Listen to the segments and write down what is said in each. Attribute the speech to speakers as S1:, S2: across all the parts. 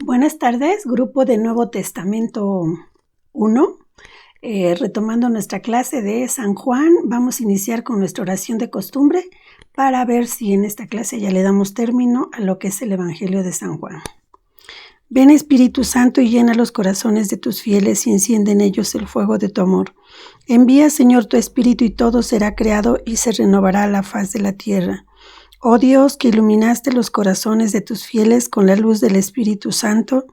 S1: Buenas tardes, grupo de Nuevo Testamento 1. Retomando nuestra clase de San Juan, vamos a iniciar con nuestra oración de costumbre para ver si en esta clase ya le damos término a lo que es el Evangelio de San Juan. Ven Espíritu Santo y llena los corazones de tus fieles y enciende en ellos el fuego de tu amor. Envía, Señor, tu Espíritu y todo será creado y se renovará la faz de la tierra. Oh Dios, que iluminaste los corazones de tus fieles con la luz del Espíritu Santo,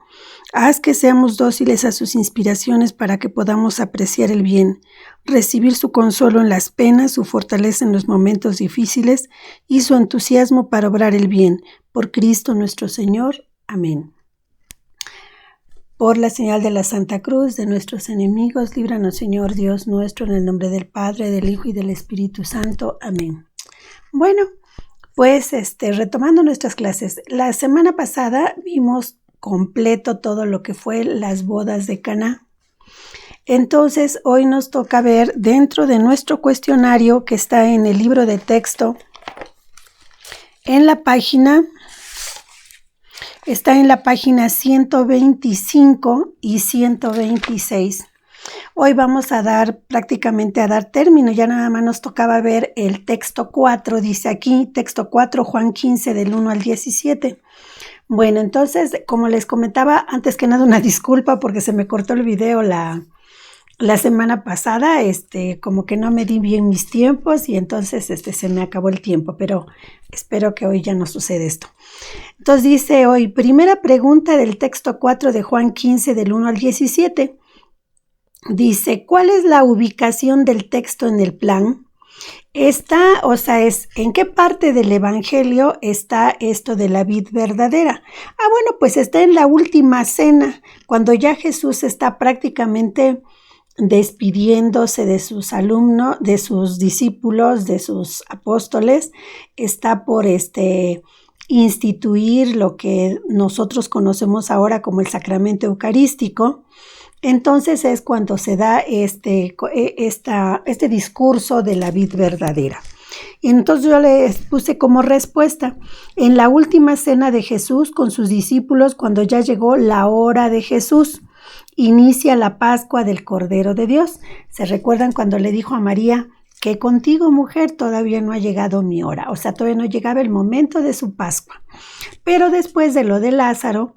S1: haz que seamos dóciles a sus inspiraciones para que podamos apreciar el bien, recibir su consuelo en las penas, su fortaleza en los momentos difíciles y su entusiasmo para obrar el bien. Por Cristo nuestro Señor. Amén. Por la señal de la Santa Cruz de nuestros enemigos, líbranos, Señor Dios nuestro, en el nombre del Padre, del Hijo y del Espíritu Santo. Amén. Bueno, pues retomando nuestras clases, la semana pasada vimos completo todo lo que fue las bodas de Caná. Entonces, hoy nos toca ver dentro de nuestro cuestionario que está en el libro de texto, está en la página 125 y 126. Hoy vamos a dar término, ya nada más nos tocaba ver el texto 4, dice aquí, texto 4, Juan 15, del 1 al 17. Bueno, entonces, como les comentaba, antes que nada una disculpa porque se me cortó el video la semana pasada, como que no me di bien mis tiempos y entonces se me acabó el tiempo, pero espero que hoy ya no suceda esto. Entonces dice hoy, primera pregunta del texto 4 de Juan 15, del 1 al 17. Dice, ¿cuál es la ubicación del texto en el plan? ¿En qué parte del Evangelio está esto de la vid verdadera? Bueno, pues está en la última cena, cuando ya Jesús está prácticamente despidiéndose de sus alumnos, de sus discípulos, de sus apóstoles, está por instituir lo que nosotros conocemos ahora como el sacramento eucarístico. Entonces es cuando se da este discurso de la vid verdadera. Entonces yo les puse como respuesta, en la última cena de Jesús con sus discípulos, cuando ya llegó la hora de Jesús, inicia la Pascua del Cordero de Dios. ¿Se recuerdan cuando le dijo a María que contigo, mujer, todavía no ha llegado mi hora? O sea, todavía no llegaba el momento de su Pascua. Pero después de lo de Lázaro,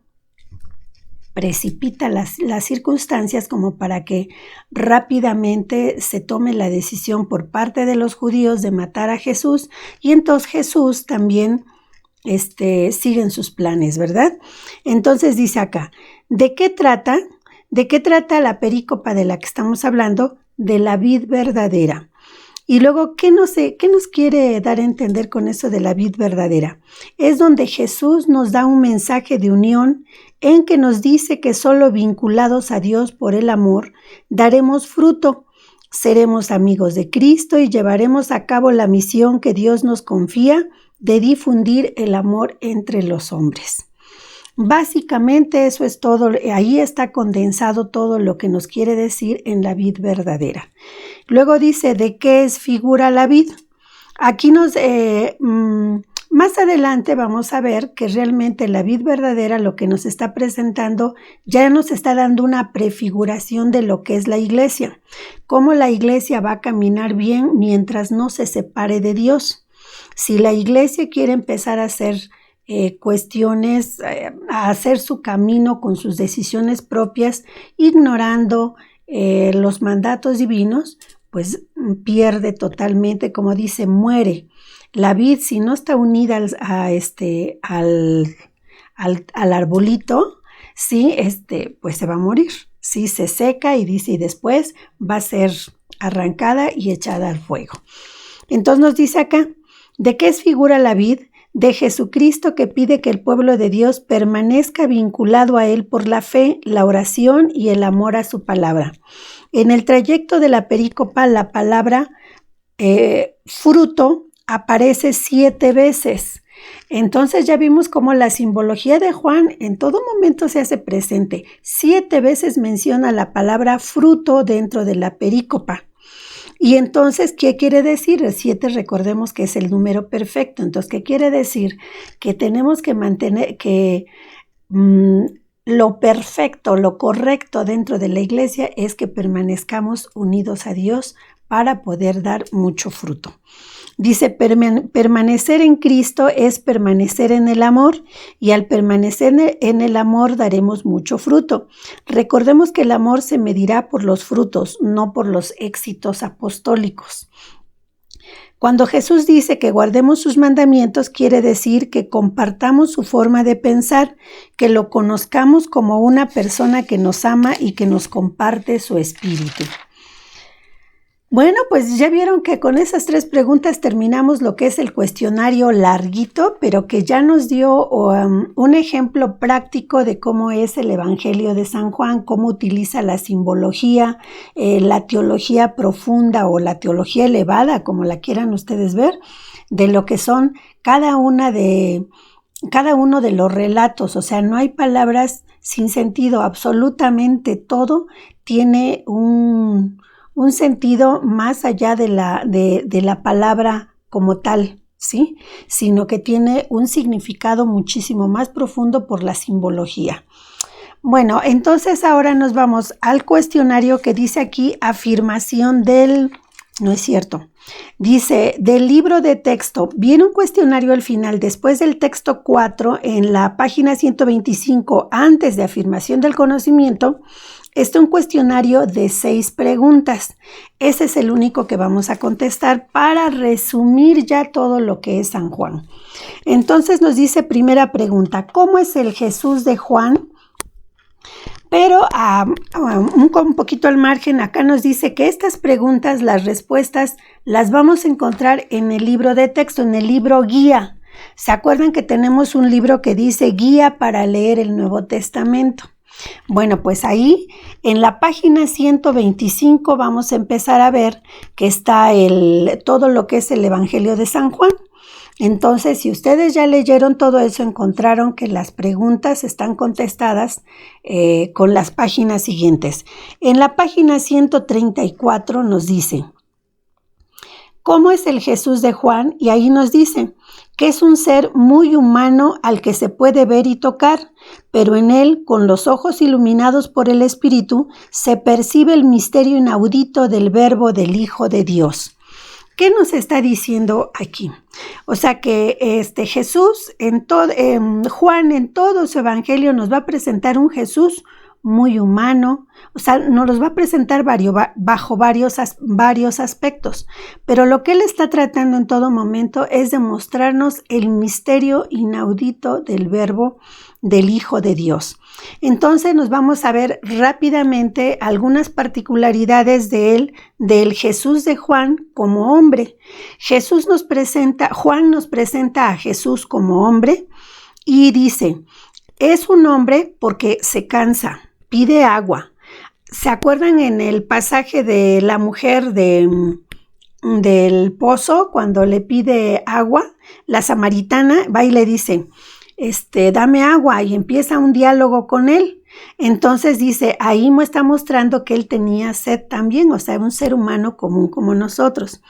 S1: precipita las circunstancias como para que rápidamente se tome la decisión por parte de los judíos de matar a Jesús, y entonces Jesús también sigue en sus planes, ¿verdad? Entonces dice acá, ¿de qué trata? ¿De qué trata la perícopa de la que estamos hablando? De la vid verdadera. Y luego, ¿qué nos quiere dar a entender con eso de la vid verdadera? Es donde Jesús nos da un mensaje de unión en que nos dice que solo vinculados a Dios por el amor daremos fruto, seremos amigos de Cristo y llevaremos a cabo la misión que Dios nos confía de difundir el amor entre los hombres. Básicamente eso es todo, ahí está condensado todo lo que nos quiere decir en la vid verdadera. Luego dice, ¿de qué es figura la vid? Aquí más adelante vamos a ver que realmente la vid verdadera lo que nos está presentando ya nos está dando una prefiguración de lo que es la iglesia, cómo la iglesia va a caminar bien mientras no se separe de Dios. Si la iglesia quiere empezar a hacer cuestiones, a hacer su camino con sus decisiones propias, ignorando los mandatos divinos, pues pierde totalmente, como dice, muere. La vid, si no está unida al arbolito, ¿sí? Pues se va a morir, ¿sí? Se seca y dice, y después va a ser arrancada y echada al fuego. Entonces nos dice acá, ¿de qué es figura la vid? De Jesucristo, que pide que el pueblo de Dios permanezca vinculado a Él por la fe, la oración y el amor a su palabra. En el trayecto de la perícopa, la palabra fruto aparece 7 veces. Entonces ya vimos cómo la simbología de Juan en todo momento se hace presente. 7 veces menciona la palabra fruto dentro de la perícopa. Y entonces, ¿qué quiere decir? El 7, recordemos que es el número perfecto. Entonces, ¿qué quiere decir? Que tenemos que mantener, lo perfecto, lo correcto dentro de la iglesia es que permanezcamos unidos a Dios para poder dar mucho fruto. Dice, permanecer en Cristo es permanecer en el amor, y al permanecer en el amor daremos mucho fruto. Recordemos que el amor se medirá por los frutos, no por los éxitos apostólicos. Cuando Jesús dice que guardemos sus mandamientos, quiere decir que compartamos su forma de pensar, que lo conozcamos como una persona que nos ama y que nos comparte su espíritu. Bueno, pues ya vieron que con esas 3 preguntas terminamos lo que es el cuestionario larguito, pero que ya nos dio un ejemplo práctico de cómo es el Evangelio de San Juan, cómo utiliza la simbología, la teología profunda o la teología elevada, como la quieran ustedes ver, de lo que son cada uno de los relatos. O sea, no hay palabras sin sentido, absolutamente todo tiene un sentido más allá de la palabra como tal, ¿sí? Sino que tiene un significado muchísimo más profundo por la simbología. Bueno, entonces ahora nos vamos al cuestionario que dice aquí afirmación del... No es cierto. Dice, del libro de texto, viene un cuestionario al final, después del texto 4, en la página 125, antes de afirmación del conocimiento. Este es un cuestionario de 6 preguntas. Ese es el único que vamos a contestar para resumir ya todo lo que es San Juan. Entonces nos dice primera pregunta, ¿cómo es el Jesús de Juan? Pero un poquito al margen, acá nos dice que estas preguntas, las respuestas, las vamos a encontrar en el libro de texto, en el libro guía. ¿Se acuerdan que tenemos un libro que dice Guía para leer el Nuevo Testamento? Bueno, pues ahí en la página 125 vamos a empezar a ver que está todo lo que es el Evangelio de San Juan. Entonces, si ustedes ya leyeron todo eso, encontraron que las preguntas están contestadas con las páginas siguientes. En la página 134 nos dice, ¿cómo es el Jesús de Juan? Y ahí nos dice que es un ser muy humano al que se puede ver y tocar, pero en él, con los ojos iluminados por el Espíritu, se percibe el misterio inaudito del Verbo del Hijo de Dios. ¿Qué nos está diciendo aquí? O sea que Jesús, Juan en todo su evangelio nos va a presentar un Jesús muy humano, o sea, nos los va a presentar bajo varios aspectos, pero lo que él está tratando en todo momento es de mostrarnos el misterio inaudito del Verbo del Hijo de Dios. Entonces nos vamos a ver rápidamente algunas particularidades del Jesús de Juan como hombre. Juan nos presenta a Jesús como hombre y dice, es un hombre porque se cansa, pide agua. ¿Se acuerdan en el pasaje de la mujer del pozo cuando le pide agua? La samaritana va y le dice, dame agua, y empieza un diálogo con él. Entonces dice, ahí me está mostrando que él tenía sed también, o sea, un ser humano común como nosotros.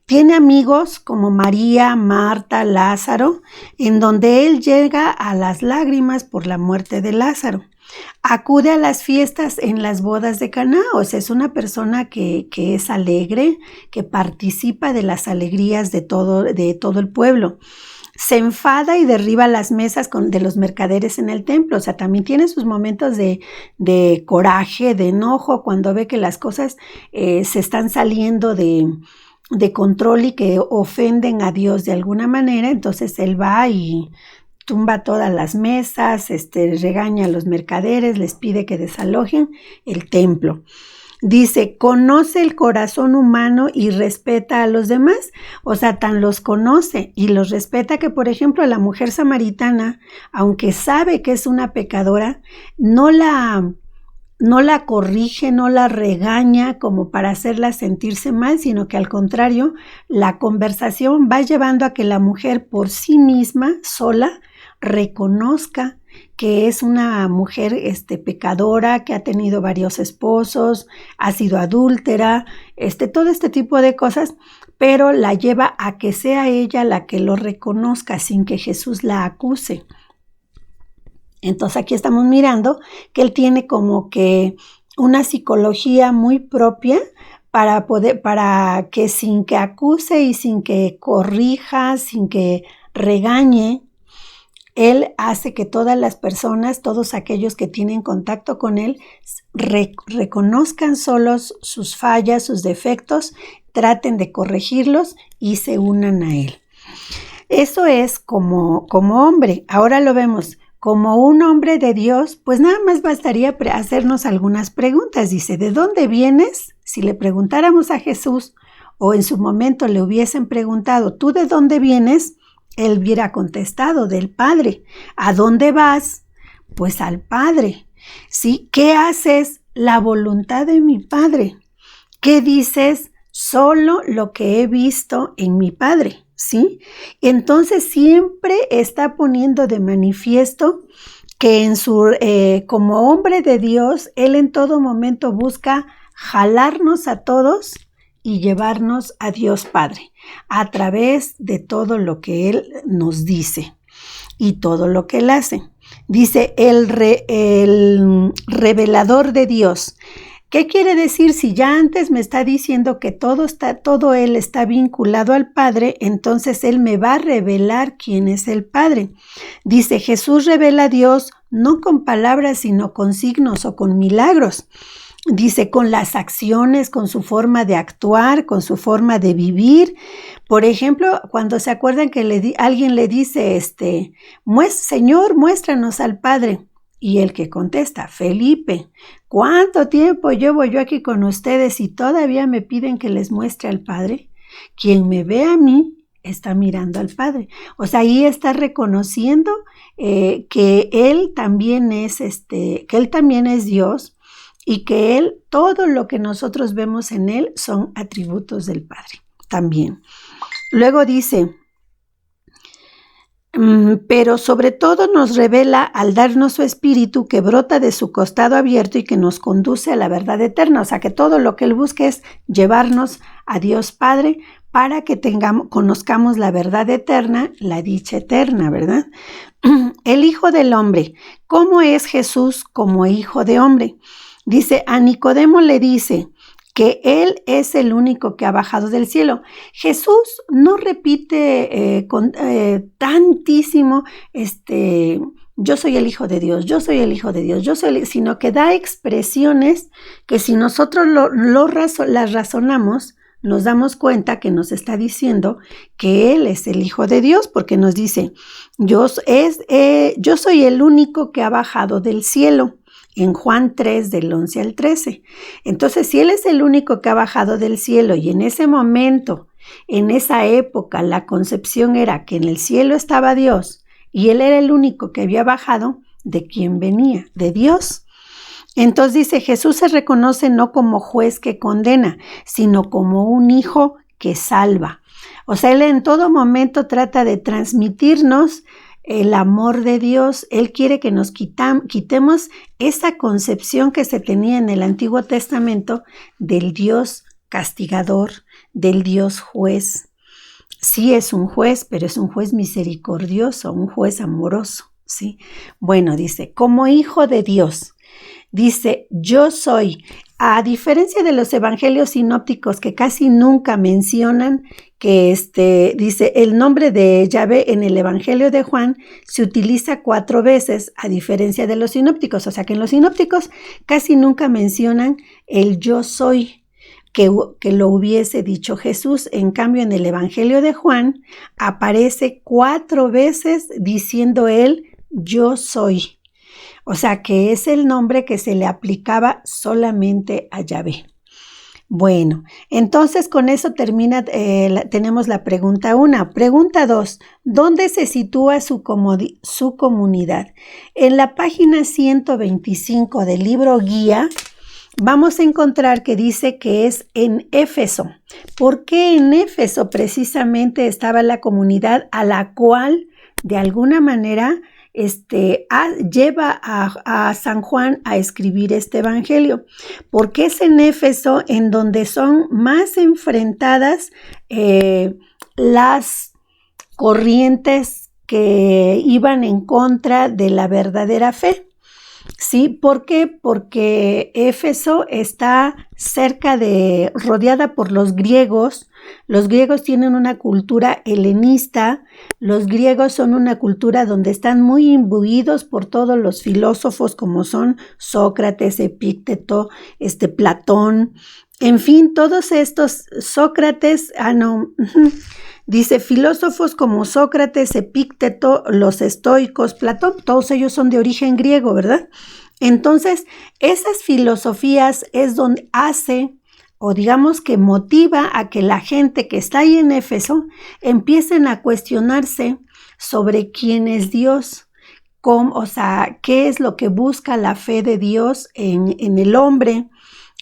S1: Tiene amigos como María, Marta, Lázaro, en donde él llega a las lágrimas por la muerte de Lázaro. Acude a las fiestas en las bodas de Caná, o sea, es una persona que es alegre, que participa de las alegrías de todo el pueblo. Se enfada y derriba las mesas de los mercaderes en el templo. O sea, también tiene sus momentos de coraje, de enojo, cuando ve que las cosas se están saliendo de control y que ofenden a Dios de alguna manera. Entonces él va y tumba todas las mesas, regaña a los mercaderes, les pide que desalojen el templo. Dice, conoce el corazón humano y respeta a los demás. O sea, tan los conoce y los respeta que, por ejemplo, a la mujer samaritana, aunque sabe que es una pecadora, no la corrige, no la regaña como para hacerla sentirse mal, sino que al contrario, la conversación va llevando a que la mujer por sí misma, sola, reconozca que es una mujer pecadora, que ha tenido varios esposos, ha sido adúltera, todo este tipo de cosas, pero la lleva a que sea ella la que lo reconozca sin que Jesús la acuse. Entonces aquí estamos mirando que él tiene como que una psicología muy propia para que sin que acuse y sin que corrija, sin que regañe, él hace que todas las personas, todos aquellos que tienen contacto con él, reconozcan solos sus fallas, sus defectos, traten de corregirlos y se unan a él. Eso es como hombre. Ahora lo vemos. Como un hombre de Dios, pues nada más bastaría hacernos algunas preguntas. Dice, ¿de dónde vienes? Si le preguntáramos a Jesús o en su momento le hubiesen preguntado, ¿tú de dónde vienes? Él hubiera contestado, del Padre. ¿A dónde vas? Pues al Padre. ¿Sí? ¿Qué haces? La voluntad de mi Padre. ¿Qué dices? Solo lo que he visto en mi Padre. ¿Sí? Entonces siempre está poniendo de manifiesto que como hombre de Dios, él en todo momento busca jalarnos a todos y llevarnos a Dios Padre a través de todo lo que él nos dice y todo lo que él hace. Dice el revelador de Dios. ¿Qué quiere decir? Si ya antes me está diciendo que todo él está vinculado al Padre, entonces él me va a revelar quién es el Padre. Dice, Jesús revela a Dios no con palabras, sino con signos o con milagros. Dice, con las acciones, con su forma de actuar, con su forma de vivir. Por ejemplo, cuando se acuerdan que alguien le dice, Señor, muéstranos al Padre. Y el que contesta, Felipe, ¿cuánto tiempo llevo yo aquí con ustedes y todavía me piden que les muestre al Padre? Quien me ve a mí está mirando al Padre. O sea, ahí está reconociendo que él también es Dios y que todo lo que nosotros vemos en él son atributos del Padre también. Luego dice, pero sobre todo nos revela al darnos su espíritu que brota de su costado abierto y que nos conduce a la verdad eterna. O sea, que todo lo que él busca es llevarnos a Dios Padre para que conozcamos la verdad eterna, la dicha eterna, ¿verdad? El Hijo del Hombre. ¿Cómo es Jesús como Hijo de Hombre? Dice, a Nicodemo le dice que él es el único que ha bajado del cielo. Jesús no repite tantísimo, yo soy el Hijo de Dios, yo soy el Hijo de Dios, sino que da expresiones que si nosotros las razonamos, nos damos cuenta que nos está diciendo que Él es el Hijo de Dios, porque nos dice, yo soy el único que ha bajado del cielo. En Juan 3, del 11 al 13. Entonces, si Él es el único que ha bajado del cielo y en ese momento, en esa época, la concepción era que en el cielo estaba Dios y Él era el único que había bajado, ¿de quién venía? De Dios. Entonces dice, Jesús se reconoce no como juez que condena, sino como un hijo que salva. O sea, Él en todo momento trata de transmitirnos el amor de Dios. Él quiere que nos quitemos esa concepción que se tenía en el Antiguo Testamento del Dios castigador, del Dios juez. Sí es un juez, pero es un juez misericordioso, un juez amoroso, ¿sí? Bueno, dice, como hijo de Dios, dice, yo soy, a diferencia de los evangelios sinópticos que casi nunca mencionan que dice el nombre de Yahvé en el Evangelio de Juan se utiliza 4 veces a diferencia de los sinópticos, o sea que en los sinópticos casi nunca mencionan el yo soy que lo hubiese dicho Jesús. En cambio en el Evangelio de Juan aparece 4 veces diciendo él yo soy, o sea que es el nombre que se le aplicaba solamente a Yahvé. Bueno, entonces con eso tenemos la pregunta 1. Pregunta 2. ¿Dónde se sitúa su comunidad? En la página 125 del libro guía vamos a encontrar que dice que es en Éfeso. ¿Por qué en Éfeso precisamente estaba la comunidad a la cual de alguna manera lleva a San Juan a escribir este evangelio? Porque es en Éfeso en donde son más enfrentadas las corrientes que iban en contra de la verdadera fe. ¿Sí? ¿Por qué? Porque Éfeso está rodeada por los griegos. Los griegos tienen una cultura helenista. Los griegos son una cultura donde están muy imbuidos por todos los filósofos como son Sócrates, Epicteto, Platón. En fin, todos estos dice filósofos como Sócrates, Epicteto, los estoicos, Platón, todos ellos son de origen griego, ¿verdad? Entonces, esas filosofías es donde o digamos que motiva a que la gente que está ahí en Éfeso empiecen a cuestionarse sobre quién es Dios, qué es lo que busca la fe de Dios en el hombre.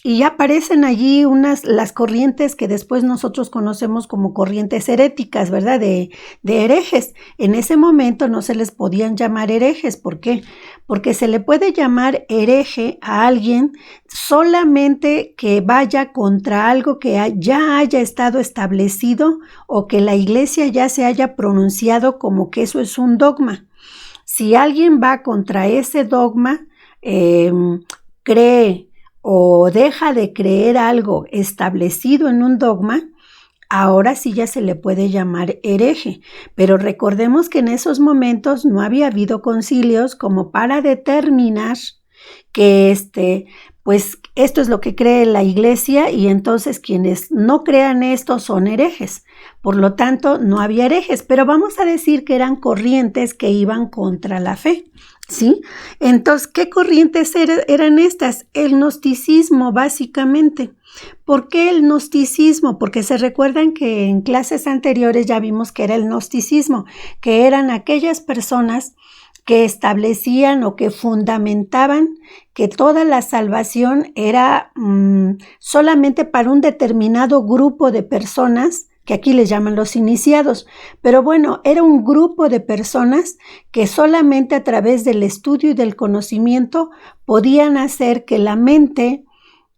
S1: Y ya aparecen allí las corrientes que después nosotros conocemos como corrientes heréticas, ¿verdad? De herejes. En ese momento no se les podían llamar herejes. ¿Por qué? Porque se le puede llamar hereje a alguien solamente que vaya contra algo que ya haya estado establecido o que la iglesia ya se haya pronunciado como que eso es un dogma. Si alguien va contra ese dogma, cree o deja de creer algo establecido en un dogma, ahora sí ya se le puede llamar hereje. Pero recordemos que en esos momentos no había habido concilios como para determinar que pues esto es lo que cree la iglesia y entonces quienes no crean esto son herejes. Por lo tanto, no había herejes, pero vamos a decir que eran corrientes que iban contra la fe. ¿Sí? Entonces, ¿qué corrientes eran estas? El gnosticismo, básicamente. ¿Por qué el gnosticismo? Porque se recuerdan que en clases anteriores ya vimos que era el gnosticismo, que eran aquellas personas que establecían o que fundamentaban que toda la salvación era solamente para un determinado grupo de personas, que aquí les llaman los iniciados, pero bueno, era un grupo de personas que solamente a través del estudio y del conocimiento podían hacer que la mente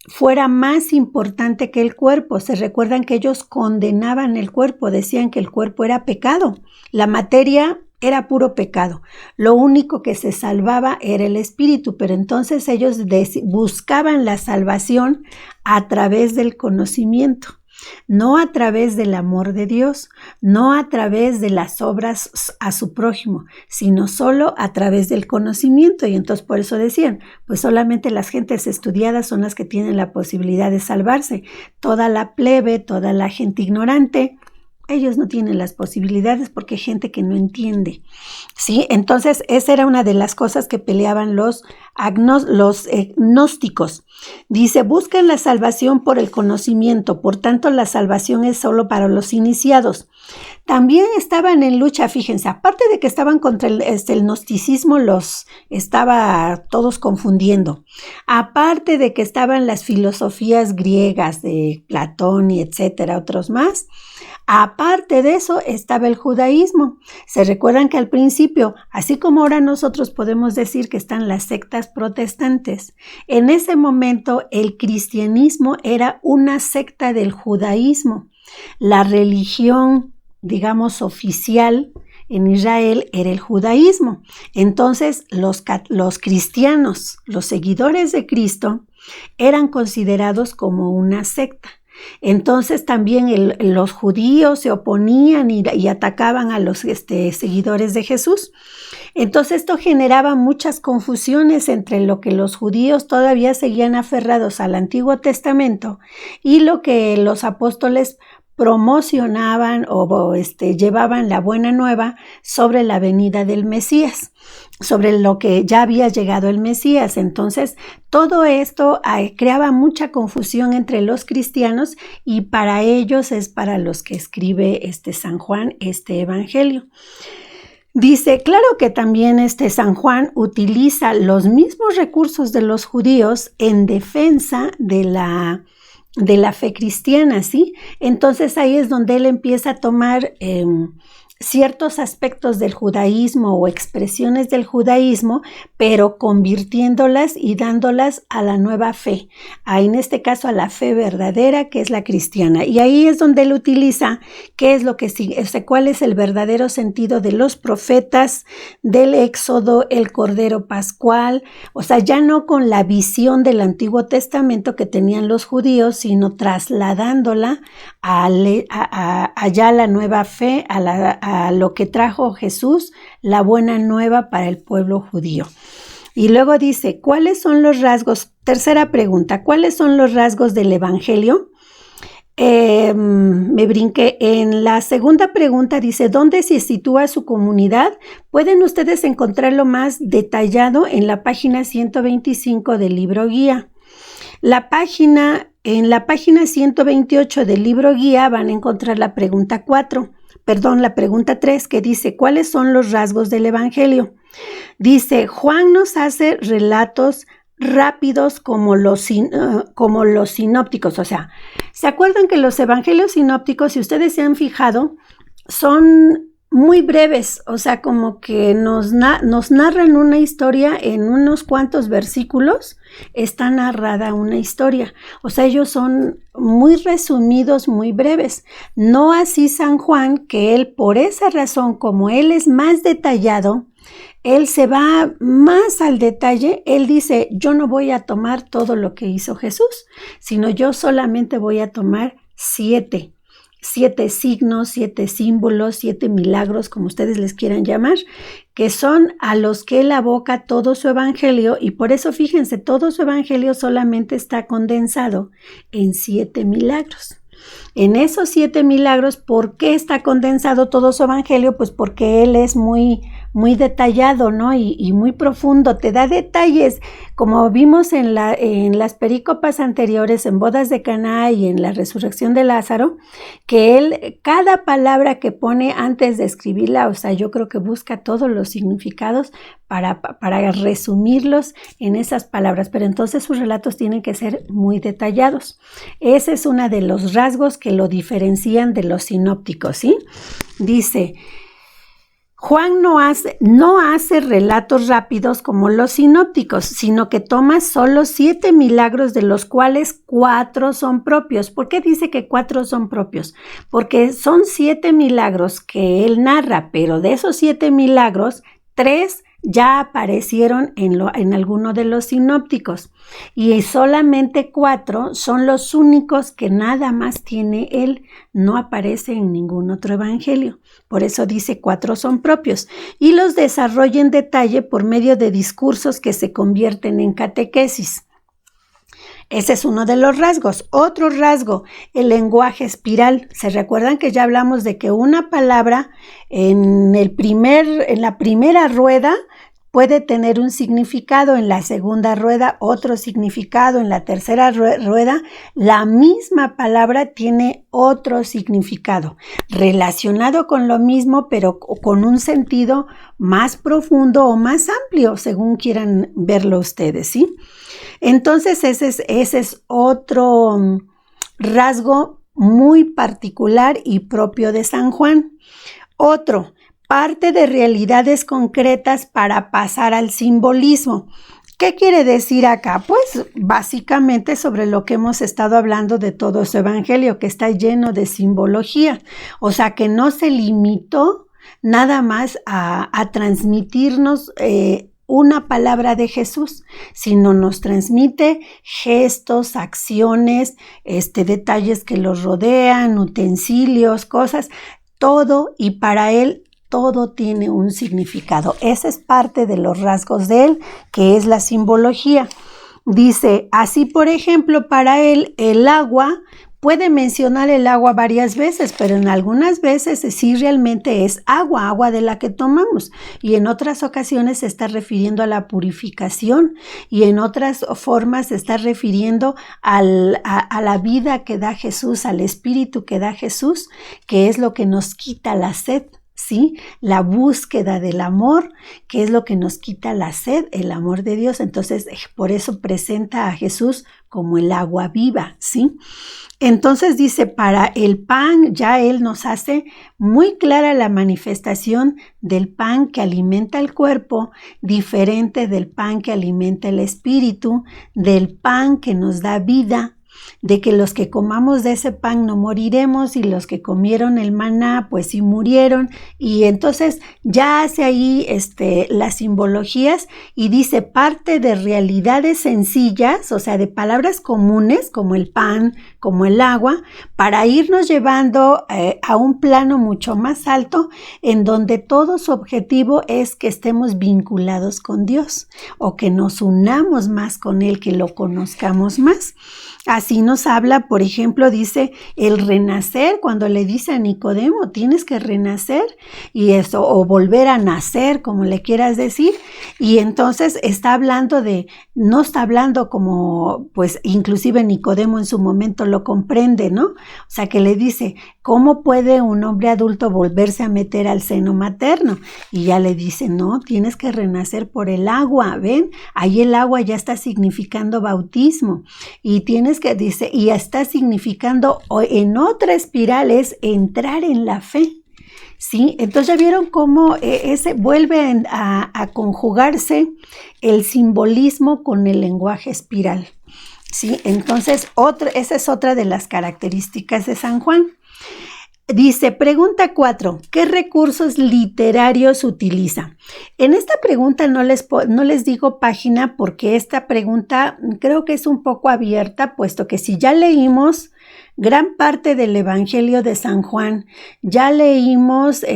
S1: fuera más importante que el cuerpo. Se recuerdan que ellos condenaban el cuerpo, decían que el cuerpo era pecado, la materia era puro pecado, lo único que se salvaba era el espíritu, pero entonces ellos buscaban la salvación a través del conocimiento. No a través del amor de Dios, no a través de las obras a su prójimo, sino solo a través del conocimiento. Y entonces por eso decían, pues solamente las gentes estudiadas son las que tienen la posibilidad de salvarse. Toda la plebe, toda la gente ignorante, ellos no tienen las posibilidades porque hay gente que no entiende, ¿sí? Entonces, esa era una de las cosas que peleaban los gnósticos. Dice, buscan la salvación por el conocimiento, por tanto, la salvación es solo para los iniciados. También estaban en lucha, fíjense, aparte de que estaban contra el gnosticismo, los estaba todos confundiendo. Aparte de que estaban las filosofías griegas de Platón y etcétera, otros más. Aparte de eso estaba el judaísmo. Se recuerdan que al principio, así como ahora nosotros podemos decir que están las sectas protestantes, en ese momento el cristianismo era una secta del judaísmo. La religión, digamos, oficial en Israel era el judaísmo. Entonces los cristianos, los seguidores de Cristo, eran considerados como una secta. Entonces también los judíos se oponían y atacaban a los seguidores de Jesús. Entonces esto generaba muchas confusiones entre lo que los judíos todavía seguían aferrados al Antiguo Testamento y lo que los apóstoles promocionaban o llevaban la buena nueva sobre la venida del Mesías, sobre lo que ya había llegado el Mesías. Entonces, todo esto creaba mucha confusión entre los cristianos y para ellos es para los que escribe San Juan este evangelio. Dice, claro que también San Juan utiliza los mismos recursos de los judíos en defensa de la fe cristiana, ¿sí? Entonces ahí es donde él empieza a tomar ciertos aspectos del judaísmo o expresiones del judaísmo, pero convirtiéndolas y dándolas a la nueva fe, en este caso a la fe verdadera, que es la cristiana. Y ahí es donde él utiliza qué es lo que sigue, o sea, cuál es el verdadero sentido de los profetas, del Éxodo, el Cordero Pascual, o sea, ya no con la visión del Antiguo Testamento que tenían los judíos, sino trasladándola allá a la nueva fe, a lo que trajo Jesús, la buena nueva para el pueblo judío. Y luego dice, ¿cuáles son los rasgos? Tercera pregunta, ¿cuáles son los rasgos del Evangelio? Me brinqué. En la segunda pregunta dice, ¿dónde se sitúa su comunidad? Pueden ustedes encontrarlo más detallado en la página 125 del libro guía. En la página 128 del libro guía van a encontrar la pregunta 3, que dice, ¿cuáles son los rasgos del Evangelio? Dice, Juan nos hace relatos rápidos como los sinópticos. O sea, ¿se acuerdan que los evangelios sinópticos, si ustedes se han fijado, son muy breves? O sea, como que nos narran una historia en unos cuantos versículos, está narrada una historia. O sea, ellos son muy resumidos, muy breves. No así San Juan, que él, por esa razón, como él es más detallado, él se va más al detalle. Él dice, yo no voy a tomar todo lo que hizo Jesús, sino yo solamente voy a tomar 7 signos, 7 símbolos, 7 milagros, como ustedes les quieran llamar, que son a los que él aboca todo su evangelio. Y por eso, fíjense, todo su evangelio solamente está condensado en 7 milagros. En esos 7 milagros, ¿por qué está condensado todo su evangelio? Pues porque él es muy detallado, ¿no? Y muy profundo, te da detalles, como vimos en las perícopas anteriores, en bodas de Caná y en la resurrección de Lázaro, que él, cada palabra que pone antes de escribirla, o sea, yo creo que busca todos los significados para resumirlos en esas palabras, pero entonces sus relatos tienen que ser muy detallados. Ese es uno de los rasgos que lo diferencian de los sinópticos, ¿sí? Dice, Juan no hace relatos rápidos como los sinópticos, sino que toma solo 7 milagros, de los cuales 4 son propios. ¿Por qué dice que 4 son propios? Porque son 7 milagros que él narra, pero de esos 7 milagros, 3 ya aparecieron en alguno de los sinópticos, y solamente 4 son los únicos que nada más tiene él, no aparece en ningún otro evangelio. Por eso dice 4 son propios, y los desarrolla en detalle por medio de discursos que se convierten en catequesis. Ese es uno de los rasgos. Otro rasgo, el lenguaje espiral. ¿Se recuerdan que ya hablamos de que una palabra en la primera rueda puede tener un significado, en la segunda rueda otro significado, en la tercera rueda la misma palabra tiene otro significado, relacionado con lo mismo, pero con un sentido más profundo o más amplio, según quieran verlo ustedes, ¿sí? Entonces ese es otro rasgo muy particular y propio de San Juan. Otro, parte de realidades concretas para pasar al simbolismo. ¿Qué quiere decir acá? Pues básicamente sobre lo que hemos estado hablando de todo su evangelio, que está lleno de simbología. O sea, que no se limitó nada más a transmitirnos una palabra de Jesús, sino nos transmite gestos, acciones, detalles que los rodean, utensilios, cosas, todo, y para él todo tiene un significado. Esa es parte de los rasgos de él, que es la simbología. Dice, así por ejemplo, para él el agua, puede mencionar el agua varias veces, pero en algunas veces sí realmente es agua de la que tomamos, y en otras ocasiones se está refiriendo a la purificación, y en otras formas se está refiriendo a la vida que da Jesús, al espíritu que da Jesús, que es lo que nos quita la sed. ¿sí? La búsqueda del amor, que es lo que nos quita la sed, el amor de Dios. Entonces, por eso presenta a Jesús como el agua viva, ¿sí? Entonces dice, para el pan ya Él nos hace muy clara la manifestación del pan que alimenta el cuerpo, diferente del pan que alimenta el espíritu, del pan que nos da vida, de que los que comamos de ese pan no moriremos y los que comieron el maná pues sí murieron. Y entonces ya hace ahí las simbologías y dice parte de realidades sencillas, o sea, de palabras comunes como el pan, como el agua, para irnos llevando a un plano mucho más alto en donde todo su objetivo es que estemos vinculados con Dios o que nos unamos más con Él, que lo conozcamos más. Así nos habla, por ejemplo, dice el renacer, cuando le dice a Nicodemo, tienes que renacer, y eso, o volver a nacer, como le quieras decir, y entonces está hablando no está hablando como, pues inclusive Nicodemo en su momento lo comprende, ¿no? O sea, que le dice, ¿cómo puede un hombre adulto volverse a meter al seno materno? Y ya le dice, no, tienes que renacer por el agua, ¿ven? Ahí el agua ya está significando bautismo, y tienes que, dice, y está significando en otra espiral es entrar en la fe, ¿sí? Entonces ya vieron cómo vuelve a conjugarse el simbolismo con el lenguaje espiral, ¿sí? Entonces esa es otra de las características de San Juan. Dice, pregunta 4, ¿qué recursos literarios utiliza? En esta pregunta no les digo página porque esta pregunta creo que es un poco abierta, puesto que si ya leímos gran parte del Evangelio de San Juan, ya leímos,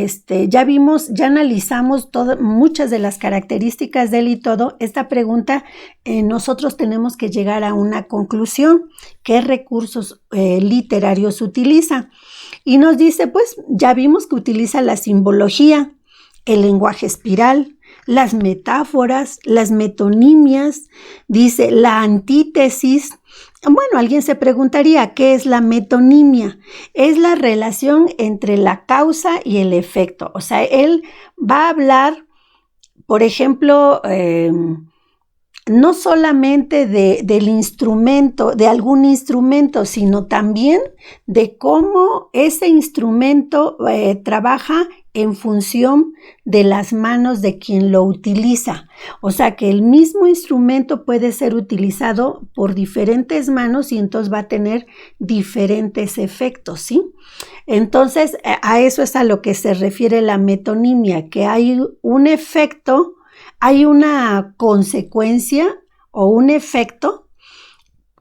S1: ya vimos, ya analizamos muchas de las características de él y todo, esta pregunta nosotros tenemos que llegar a una conclusión. ¿Qué recursos literarios utiliza? Y nos dice, pues ya vimos que utiliza la simbología, el lenguaje espiral, las metáforas, las metonimias, dice la antítesis. Bueno, alguien se preguntaría, ¿qué es la metonimia? Es la relación entre la causa y el efecto. O sea, él va a hablar, por ejemplo, no solamente del instrumento, de algún instrumento, sino también de cómo ese instrumento trabaja en función de las manos de quien lo utiliza. O sea que el mismo instrumento puede ser utilizado por diferentes manos y entonces va a tener diferentes efectos, ¿sí? Entonces, a eso es a lo que se refiere la metonimia, que hay un efecto, hay una consecuencia o un efecto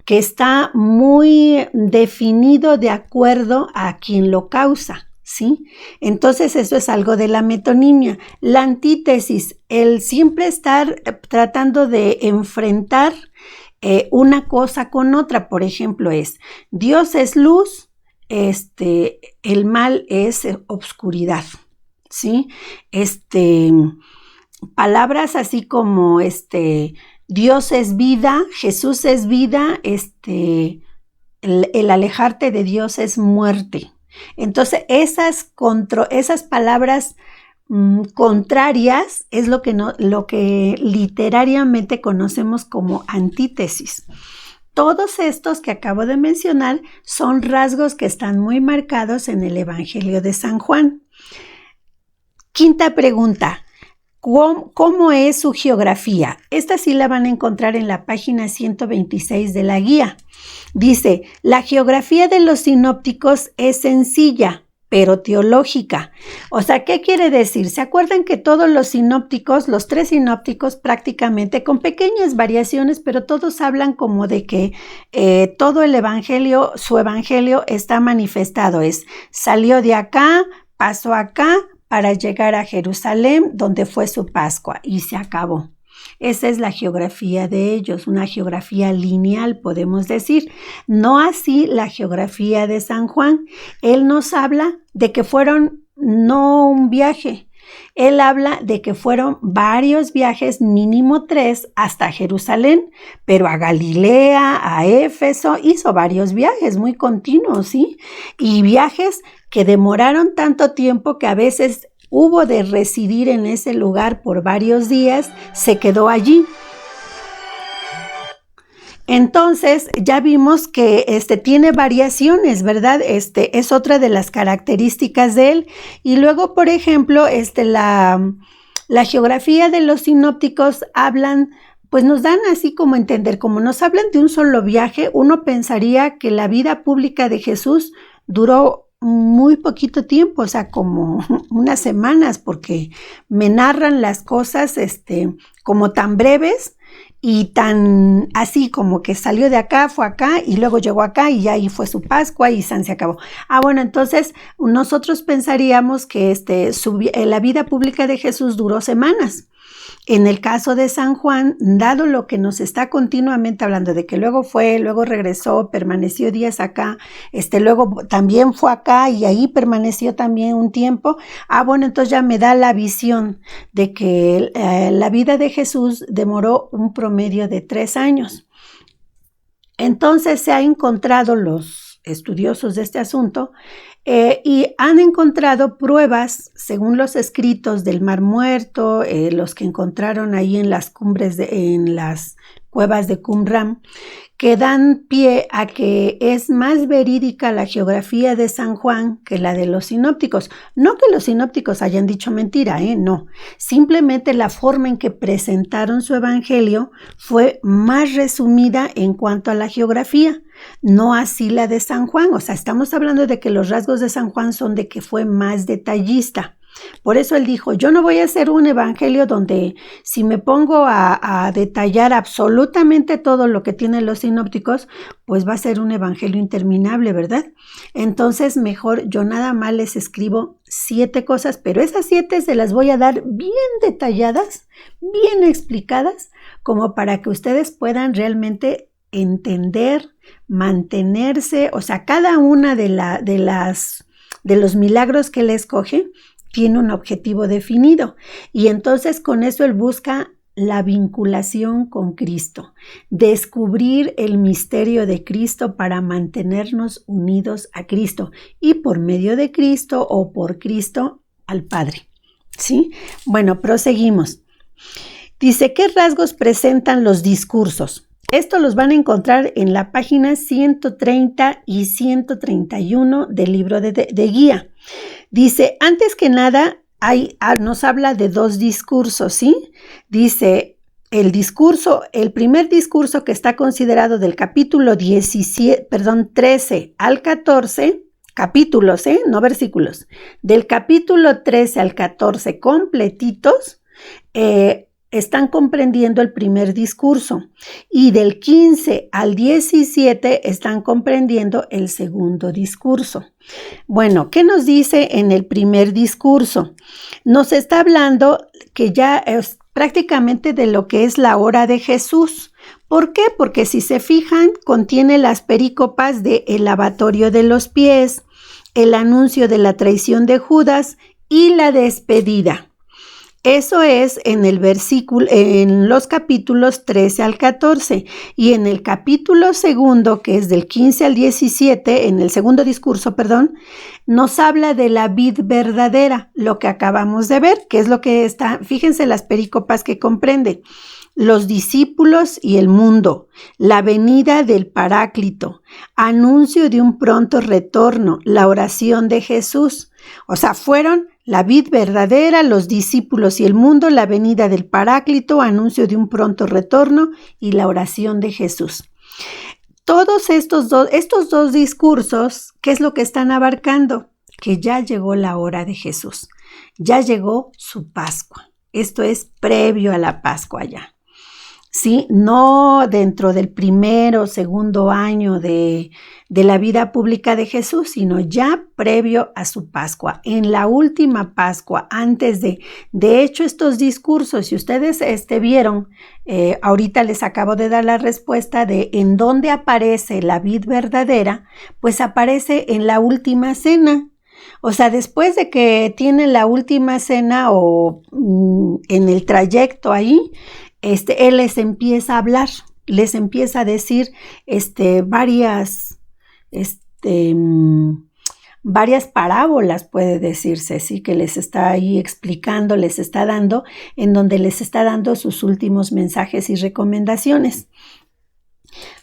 S1: que está muy definido de acuerdo a quien lo causa, ¿sí? Entonces eso es algo de la metonimia. La antítesis, el siempre estar tratando de enfrentar una cosa con otra, por ejemplo, es Dios es luz, el mal es obscuridad, ¿sí? Palabras así como Dios es vida, Jesús es vida, el alejarte de Dios es muerte. Entonces esas palabras contrarias es lo que literariamente conocemos como antítesis. Todos estos que acabo de mencionar son rasgos que están muy marcados en el Evangelio de San Juan. Quinta pregunta. ¿Cómo es su geografía? Esta sí la van a encontrar en la página 126 de la guía. Dice, la geografía de los sinópticos es sencilla, pero teológica. O sea, ¿qué quiere decir? ¿Se acuerdan que todos los sinópticos, los 3 sinópticos prácticamente, con pequeñas variaciones, pero todos hablan como de que todo el evangelio, su evangelio está manifestado? Salió de acá, pasó acá, para llegar a Jerusalén, donde fue su Pascua, y se acabó. Esa es la geografía de ellos, una geografía lineal, podemos decir. No así la geografía de San Juan. Él nos habla de que fueron no un viaje. Él habla de que fueron varios viajes, mínimo 3, hasta Jerusalén, pero a Galilea, a Éfeso, hizo varios viajes muy continuos, ¿sí? Y viajes que demoraron tanto tiempo que a veces hubo de residir en ese lugar por varios días, se quedó allí. Entonces ya vimos que tiene variaciones, ¿verdad? Es otra de las características de él. Y luego, por ejemplo, la geografía de los sinópticos hablan, pues nos dan así como entender, como nos hablan de un solo viaje, uno pensaría que la vida pública de Jesús duró muy poquito tiempo, o sea, como unas semanas, porque me narran las cosas como tan breves y tan así como que salió de acá, fue acá y luego llegó acá y ya ahí fue su Pascua y San se acabó. Bueno, entonces nosotros pensaríamos que la vida pública de Jesús duró semanas. En el caso de San Juan, dado lo que nos está continuamente hablando de que luego fue, luego regresó, permaneció días acá, luego también fue acá y ahí permaneció también un tiempo, bueno, entonces ya me da la visión de que la vida de Jesús demoró un promedio de 3 años. Entonces se ha encontrado los estudiosos de este asunto y han encontrado pruebas, según los escritos del Mar Muerto, los que encontraron ahí en las en las cuevas de Qumran, que dan pie a que es más verídica la geografía de San Juan que la de los sinópticos. No que los sinópticos hayan dicho mentira, no. Simplemente la forma en que presentaron su evangelio fue más resumida en cuanto a la geografía, no así la de San Juan. O sea, estamos hablando de que los rasgos de San Juan son de que fue más detallista. Por eso él dijo, yo no voy a hacer un evangelio donde si me pongo a detallar absolutamente todo lo que tienen los sinópticos, pues va a ser un evangelio interminable, ¿verdad? Entonces mejor yo nada más les escribo 7 cosas, pero esas 7 se las voy a dar bien detalladas, bien explicadas, como para que ustedes puedan realmente entender, mantenerse, o sea, cada una de los milagros que él escoge tiene un objetivo definido y entonces con eso él busca la vinculación con Cristo, descubrir el misterio de Cristo para mantenernos unidos a Cristo y por medio de Cristo o por Cristo al Padre. ¿Sí? Bueno, proseguimos. Dice, ¿qué rasgos presentan los discursos? Esto los van a encontrar en la página 130 y 131 del libro de guía. Dice, antes que nada, nos habla de 2 discursos, ¿sí? Dice, el primer discurso que está considerado del capítulo 13 al 14, capítulos, no versículos, del capítulo 13 al 14 completitos, están comprendiendo el primer discurso y del 15 al 17 están comprendiendo el segundo discurso. Bueno, ¿qué nos dice en el primer discurso? Nos está hablando que ya es prácticamente de lo que es la hora de Jesús. ¿Por qué? Porque si se fijan, contiene las perícopas de el lavatorio de los pies, el anuncio de la traición de Judas y la despedida. Eso es en los capítulos 13 al 14 y en el capítulo segundo, que es del 15 al 17, en el segundo discurso, nos habla de la vid verdadera, lo que acabamos de ver, que es lo que está, fíjense las perícopas que comprende. Los discípulos y el mundo, la venida del Paráclito, anuncio de un pronto retorno, la oración de Jesús. O sea, fueron la vid verdadera, los discípulos y el mundo, la venida del Paráclito, anuncio de un pronto retorno y la oración de Jesús. Todos estos dos discursos, ¿qué es lo que están abarcando? Que ya llegó la hora de Jesús, ya llegó su Pascua. Esto es previo a la Pascua ya. ¿Sí? No dentro del primero o segundo año de la vida pública de Jesús, sino ya previo a su Pascua, en la última Pascua, antes de hecho, estos discursos, si ustedes vieron, ahorita les acabo de dar la respuesta de en dónde aparece la vid verdadera, pues aparece en la última cena. O sea, después de que tiene la última cena o en el trayecto ahí, él les empieza a hablar, les empieza a decir varias, varias parábolas, puede decirse, sí, que les está ahí explicando, les está dando, en donde les está dando sus últimos mensajes y recomendaciones.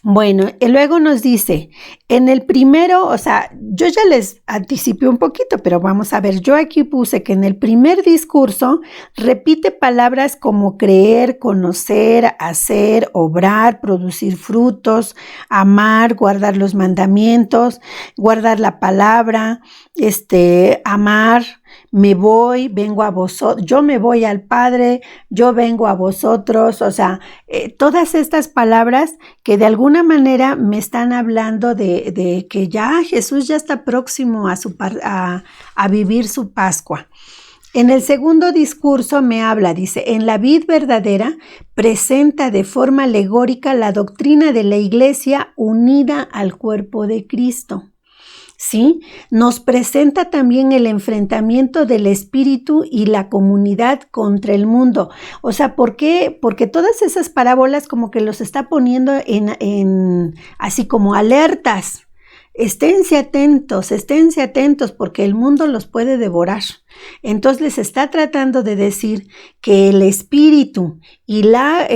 S1: Bueno, y luego nos dice, en el primero, o sea, yo ya les anticipé un poquito, pero vamos a ver, yo aquí puse que en el primer discurso repite palabras como creer, conocer, hacer, obrar, producir frutos, amar, guardar los mandamientos, guardar la palabra, amar, me voy, vengo a vosotros, yo me voy al Padre, yo vengo a vosotros, o sea, todas estas palabras que de alguna manera me están hablando de que ya Jesús ya está próximo a vivir su Pascua. En el segundo discurso me habla, dice, en la vid verdadera presenta de forma alegórica la doctrina de la Iglesia unida al cuerpo de Cristo. ¿Sí? Nos presenta también el enfrentamiento del espíritu y la comunidad contra el mundo. O sea, ¿por qué? Porque todas esas parábolas como que los está poniendo en así como alertas. Esténse atentos, porque el mundo los puede devorar. Entonces les está tratando de decir que el espíritu y la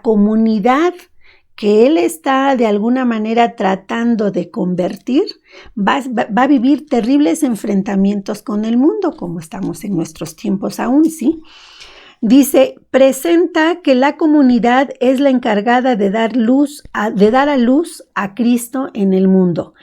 S1: comunidad que él está de alguna manera tratando de convertir, va a vivir terribles enfrentamientos con el mundo, como estamos en nuestros tiempos aún, ¿sí? Dice, presenta que la comunidad es la encargada de dar a luz a Cristo en el mundo.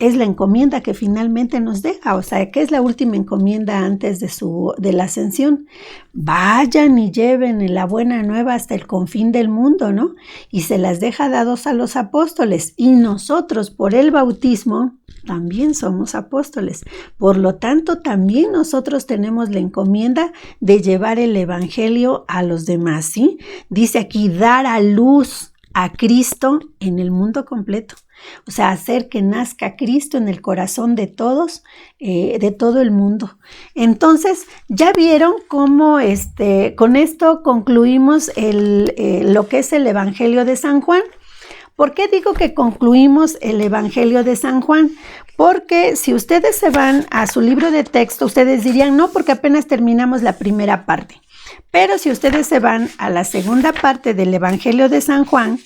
S1: Es la encomienda que finalmente nos deja, o sea, que es la última encomienda antes de la ascensión. Vayan y lleven la buena nueva hasta el confín del mundo, ¿no? Y se las deja dados a los apóstoles. Y nosotros, por el bautismo, también somos apóstoles. Por lo tanto, también nosotros tenemos la encomienda de llevar el evangelio a los demás, ¿sí? Dice aquí, dar a luz a Cristo en el mundo completo. O sea, hacer que nazca Cristo en el corazón de todos, de todo el mundo. Entonces, ya vieron cómo con esto concluimos lo que es el Evangelio de San Juan. ¿Por qué digo que concluimos el Evangelio de San Juan? Porque si ustedes se van a su libro de texto, ustedes dirían, no, porque apenas terminamos la primera parte. Pero si ustedes se van a la segunda parte del Evangelio de San Juan,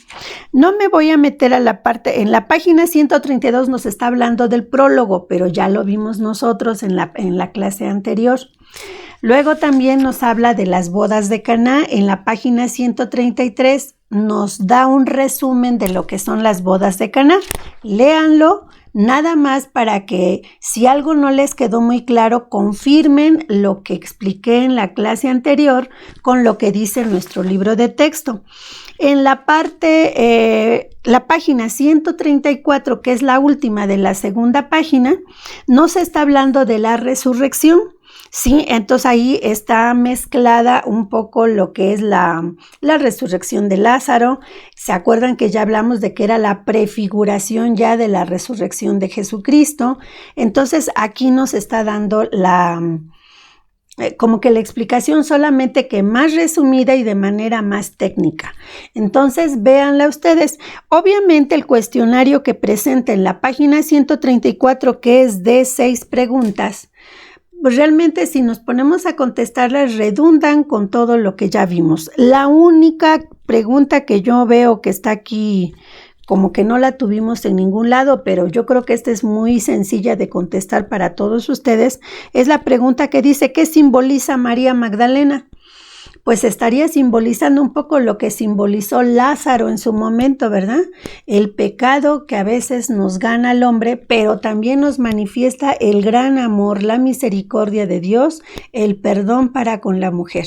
S1: no me voy a meter a la parte, en la página 132 nos está hablando del prólogo, pero ya lo vimos nosotros en la clase anterior. Luego también nos habla de las bodas de Caná. En la página 133 nos da un resumen de lo que son las bodas de Caná. Léanlo. Nada más para que si algo no les quedó muy claro, confirmen lo que expliqué en la clase anterior con lo que dice nuestro libro de texto. En la página 134, que es la última de la segunda página, nos está hablando de la resurrección. Sí, entonces ahí está mezclada un poco lo que es la resurrección de Lázaro. ¿Se acuerdan que ya hablamos de que era la prefiguración ya de la resurrección de Jesucristo? Entonces aquí nos está dando como que la explicación, solamente que más resumida y de manera más técnica. Entonces véanla ustedes. Obviamente el cuestionario que presenta en la página 134, que es de 6 preguntas, pues realmente si nos ponemos a contestarlas redundan con todo lo que ya vimos. La única pregunta que yo veo que está aquí, como que no la tuvimos en ningún lado, pero yo creo que esta es muy sencilla de contestar para todos ustedes, es la pregunta que dice, ¿qué simboliza María Magdalena? Pues estaría simbolizando un poco lo que simbolizó Lázaro en su momento, ¿verdad? El pecado que a veces nos gana al hombre, pero también nos manifiesta el gran amor, la misericordia de Dios, el perdón para con la mujer.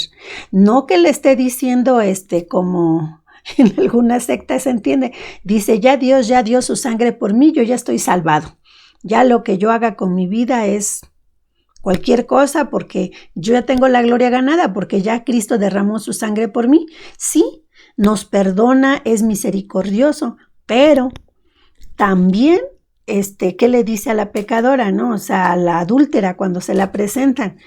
S1: No que le esté diciendo como en alguna secta se entiende, dice ya dio su sangre por mí, yo ya estoy salvado. Ya lo que yo haga con mi vida es cualquier cosa, porque yo ya tengo la gloria ganada, porque ya Cristo derramó su sangre por mí. Sí, nos perdona, es misericordioso, pero también, ¿qué le dice a la pecadora, no? O sea, a la adúltera cuando se la presentan.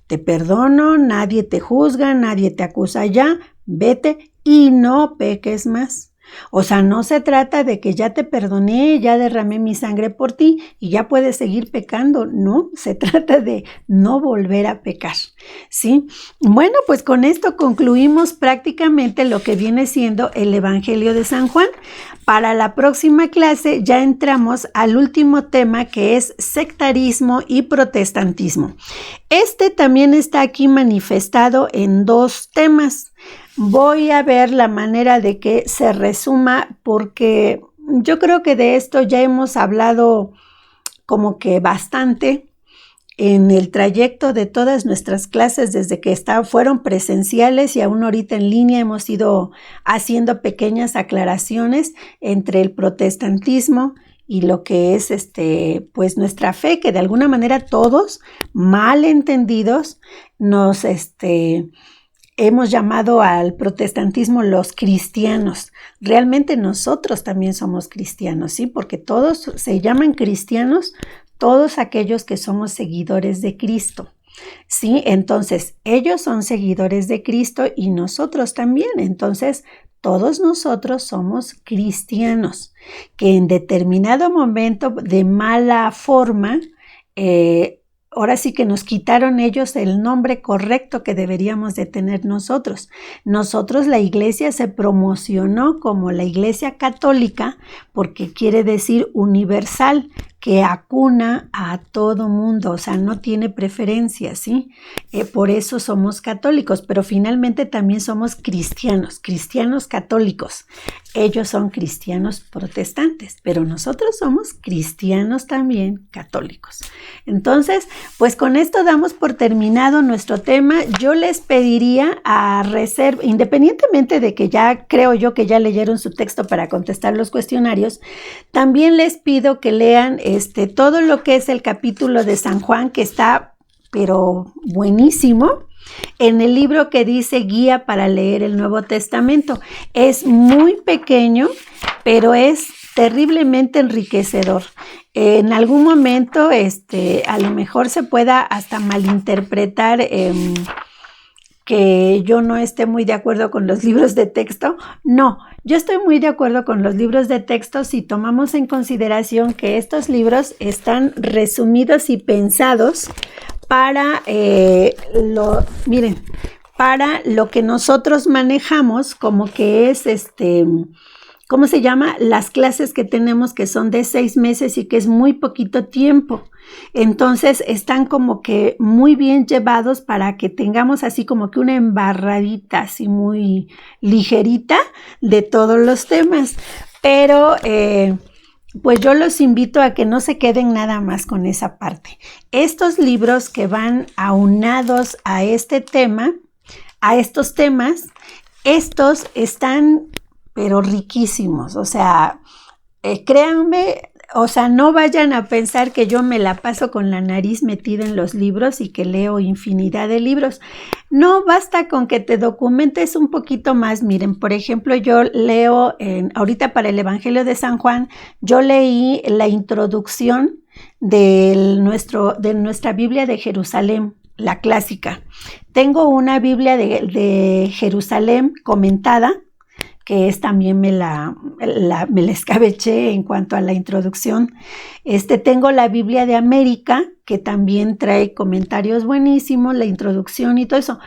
S1: Te perdono, nadie te juzga, nadie te acusa ya, vete y no peques más. O sea, no se trata de que ya te perdoné, ya derramé mi sangre por ti y ya puedes seguir pecando. No, se trata de no volver a pecar, ¿sí? Bueno, pues con esto concluimos prácticamente lo que viene siendo el Evangelio de San Juan. Para la próxima clase ya entramos al último tema, que es sectarismo y protestantismo. Este también está aquí manifestado en 2 temas. Voy a ver la manera de que se resuma, porque yo creo que de esto ya hemos hablado como que bastante en el trayecto de todas nuestras clases desde que fueron presenciales, y aún ahorita en línea hemos ido haciendo pequeñas aclaraciones entre el protestantismo y lo que es pues nuestra fe, que de alguna manera todos mal entendidos nos hemos llamado al protestantismo los cristianos. Realmente nosotros también somos cristianos, ¿sí? Porque todos se llaman cristianos, todos aquellos que somos seguidores de Cristo, ¿sí? Entonces, ellos son seguidores de Cristo y nosotros también. Entonces, todos nosotros somos cristianos, que en determinado momento de mala forma, ahora sí que nos quitaron ellos el nombre correcto que deberíamos de tener nosotros. Nosotros, la iglesia se promocionó como la iglesia católica porque quiere decir universal, que acuna a todo mundo, o sea, no tiene preferencia, ¿sí? Por eso somos católicos, pero finalmente también somos cristianos católicos. Ellos son cristianos protestantes, pero nosotros somos cristianos también católicos. Entonces, pues con esto damos por terminado nuestro tema. Yo les pediría a reserva, independientemente de que ya creo yo que ya leyeron su texto para contestar los cuestionarios, también les pido que lean todo lo que es el capítulo de San Juan, que está pero buenísimo, en el libro que dice Guía para leer el Nuevo Testamento. Es muy pequeño, pero es terriblemente enriquecedor. En algún momento, a lo mejor se pueda hasta malinterpretar que yo no esté muy de acuerdo con los libros de texto. No, yo estoy muy de acuerdo con los libros de texto si tomamos en consideración que estos libros están resumidos y pensados para para lo que nosotros manejamos, como que es ¿cómo se llama? Las clases que tenemos, que son de 6 meses y que es muy poquito tiempo. Entonces están como que muy bien llevados para que tengamos así como que una embarradita así muy ligerita de todos los temas. Pero pues yo los invito a que no se queden nada más con esa parte. Estos libros que van aunados a este tema, a estos temas, estos están pero riquísimos. O sea, créanme, o sea, no vayan a pensar que yo me la paso con la nariz metida en los libros y que leo infinidad de libros. No, basta con que te documentes un poquito más. Miren, por ejemplo, yo leo, ahorita para el Evangelio de San Juan, yo leí la introducción de nuestra Biblia de Jerusalén, la clásica. Tengo una Biblia de Jerusalén comentada, que es también me la escabeché en cuanto a la introducción. Tengo la Biblia de América, que también trae comentarios buenísimos, la introducción y todo eso.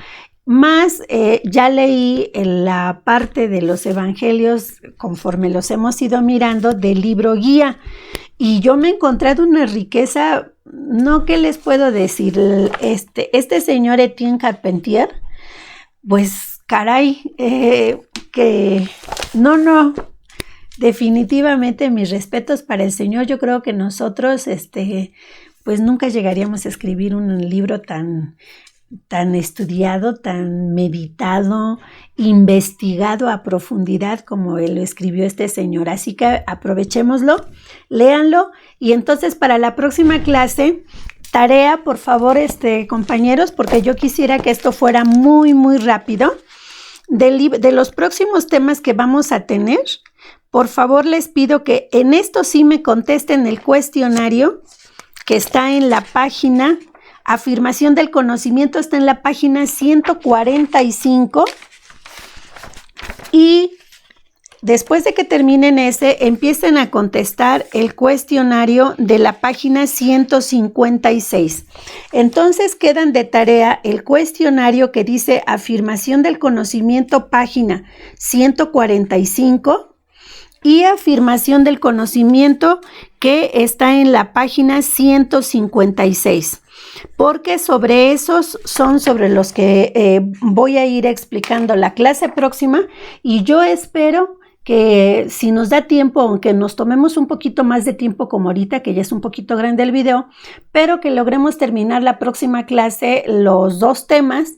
S1: Más ya leí la parte de los evangelios, conforme los hemos ido mirando, del libro guía. Y yo me he encontrado una riqueza, no, ¿qué les puedo decir? Este señor Etienne Carpentier, pues caray, que no, definitivamente mis respetos para el Señor. Yo creo que nosotros, pues nunca llegaríamos a escribir un libro tan estudiado, tan meditado, investigado a profundidad como él lo escribió este señor. Así que aprovechémoslo, léanlo, y entonces para la próxima clase, tarea, por favor, compañeros, porque yo quisiera que esto fuera muy, muy rápido. De los próximos temas que vamos a tener, por favor les pido que en esto sí me contesten el cuestionario que está en la página, afirmación del conocimiento, está en la página 145, y después de que terminen ese, empiecen a contestar el cuestionario de la página 156. Entonces quedan de tarea el cuestionario que dice afirmación del conocimiento, página 145, y afirmación del conocimiento que está en la página 156. Porque sobre esos son sobre los que voy a ir explicando la clase próxima, y yo espero que si nos da tiempo, aunque nos tomemos un poquito más de tiempo como ahorita, que ya es un poquito grande el video, pero que logremos terminar la próxima clase los 2 temas.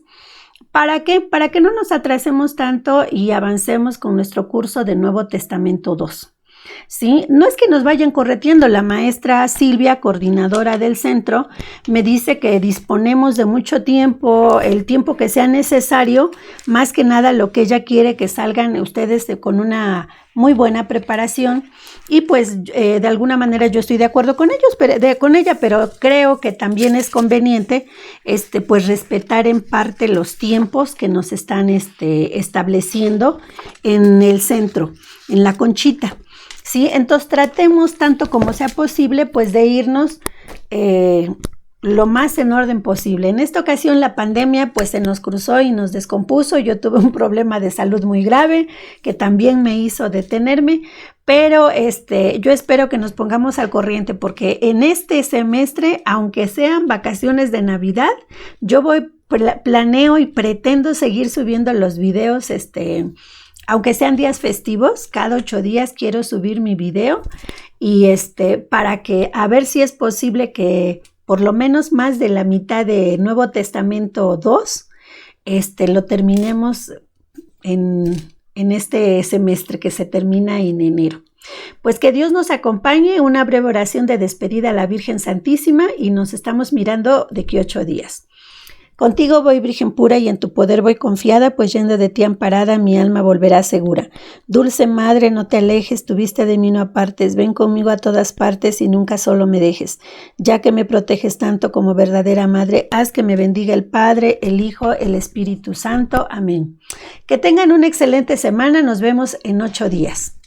S1: ¿Para qué? Para que no nos atrasemos tanto y avancemos con nuestro curso de Nuevo Testamento 2. ¿Sí? No es que nos vayan correteando. La maestra Silvia, coordinadora del centro, me dice que disponemos de mucho tiempo, el tiempo que sea necesario, más que nada lo que ella quiere que salgan ustedes con una muy buena preparación, y pues de alguna manera yo estoy de acuerdo con ella, pero creo que también es conveniente pues respetar en parte los tiempos que nos están estableciendo en el centro, en la Conchita. ¿Sí? Entonces tratemos tanto como sea posible pues de irnos lo más en orden posible. En esta ocasión la pandemia pues se nos cruzó y nos descompuso. Yo tuve un problema de salud muy grave que también me hizo detenerme, pero yo espero que nos pongamos al corriente, porque en este semestre, aunque sean vacaciones de Navidad, yo planeo y pretendo seguir subiendo los videos, aunque sean días festivos, cada 8 días quiero subir mi video, y para que a ver si es posible que por lo menos más de la mitad de Nuevo Testamento 2 lo terminemos en este semestre que se termina en enero. Pues que Dios nos acompañe. Una breve oración de despedida a la Virgen Santísima, y nos estamos mirando de aquí 8 días. Contigo voy, Virgen pura, y en tu poder voy confiada, pues yendo de ti amparada, mi alma volverá segura. Dulce Madre, no te alejes, tu vista de mí no apartes, ven conmigo a todas partes y nunca solo me dejes. Ya que me proteges tanto como verdadera Madre, haz que me bendiga el Padre, el Hijo, el Espíritu Santo. Amén. Que tengan una excelente semana, nos vemos en 8 días.